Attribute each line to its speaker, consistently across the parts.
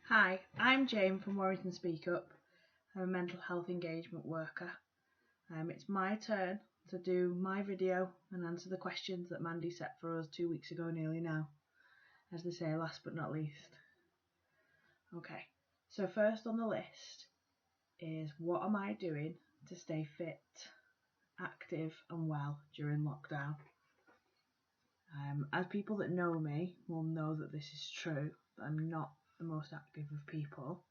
Speaker 1: Hi, I'm Jane from Warrington Speak Up. I'm a mental health engagement worker. It's my turn to do my video and answer the questions that Mandy set for us 2 weeks ago nearly now. As they say, last but not least. Okay, so first on the list is what am I doing to stay fit, active and well during lockdown? As people that know me will know that this is true, that I'm not the most active of people.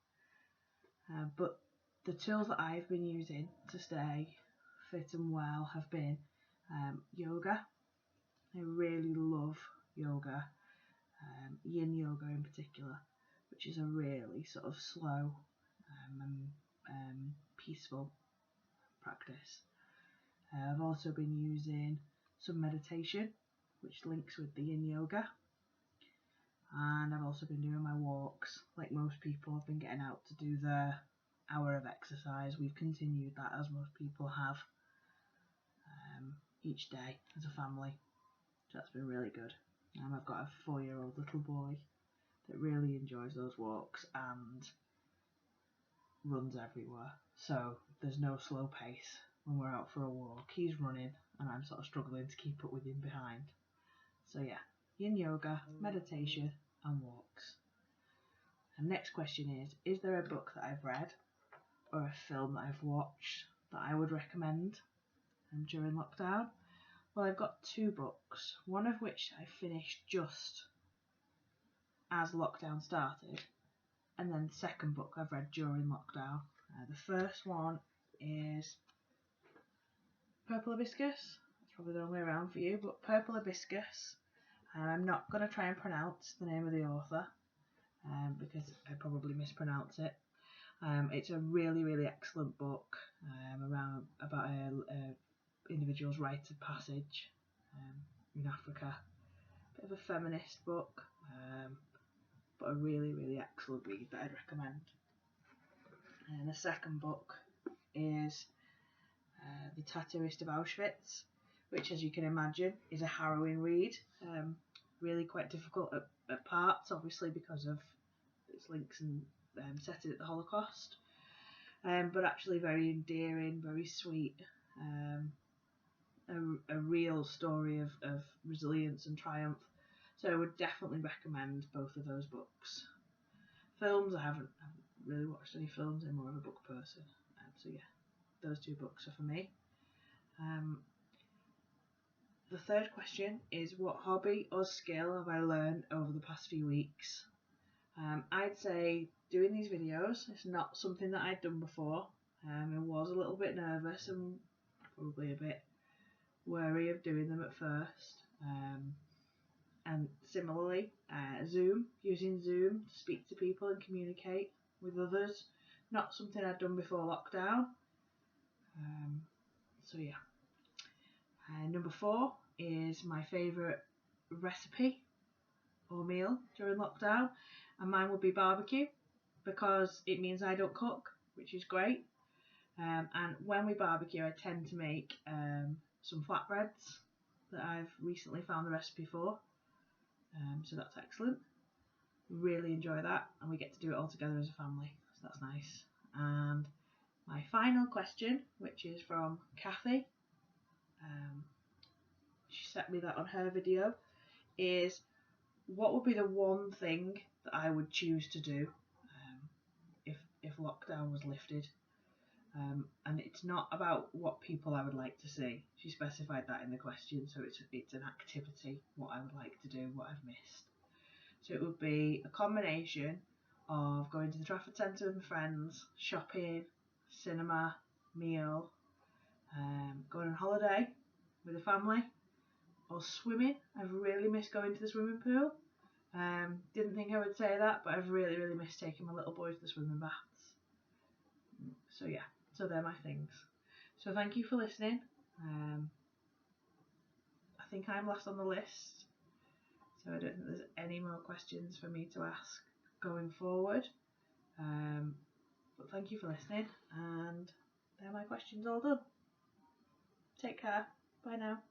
Speaker 1: But the tools that I've been using to stay fit and well have been yoga. I really love yoga, yin yoga in particular, which is a really sort of slow and peaceful practice. I've also been using some meditation, which links with the yin yoga. And I've also been doing my walks. Like most people, I've been getting out to do the hour of exercise. We've continued that, as most people have, each day as a family. So that's been really good. I've got a 4-year-old little boy that really enjoys those walks and runs everywhere. So there's no slow pace when we're out for a walk. He's running and I'm sort of struggling to keep up with him behind. So yeah, yin yoga, meditation and walks. And next question is there a book that I've read or a film that I've watched that I would recommend during lockdown? Well, I've got 2 books, one of which I finished just as lockdown started, and then the second book I've read during lockdown. The first one is Purple Hibiscus. It's probably the wrong way around for you, but Purple Hibiscus. I'm not going to try and pronounce the name of the author because I probably mispronounce it. It's a really excellent book about a individual's rite of passage in Africa. Bit of a feminist book, but a really excellent read that I'd recommend. And the second book is The Tattooist of Auschwitz, which, as you can imagine, is a harrowing read. Really quite difficult at parts, obviously because of its links and setting at the Holocaust, but actually very endearing, very sweet. A real story of resilience and triumph. So I would definitely recommend both of those books. Films, I haven't really watched any films. I'm more of a book person. So yeah, those 2 books are for me. The third question is what hobby or skill have I learned over the past few weeks? I'd say doing these videos is not something that I'd done before. I was a little bit nervous and probably a bit wary of doing them at first. And similarly, using Zoom to speak to people and communicate with others, not something I'd done before lockdown. So yeah. Number 4 is my favourite recipe or meal during lockdown, and mine would be barbecue because it means I don't cook, which is great. And when we barbecue, I tend to make some flatbreads that I've recently found the recipe for. So that's excellent. Really enjoy that, and we get to do it all together as a family, so that's nice. And my final question, which is from Kathy, she sent me that on her video, is what would be the one thing that I would choose to do if lockdown was lifted? And it's not about what people I would like to see. She specified that in the question, so it's an activity, what I would like to do, what I've missed. So it would be a combination of going to the Trafford Centre with my friends, shopping, cinema, meal, going on holiday with the family, or swimming. I've really missed going to the swimming pool. Didn't think I would say that, but I've really missed taking my little boy to the swimming baths. So yeah, so they're my things. So thank you for listening. I think I'm last on the list, so I don't think there's any more questions for me to ask going forward. But thank you for listening, and they're my questions all done. Take care. Bye now.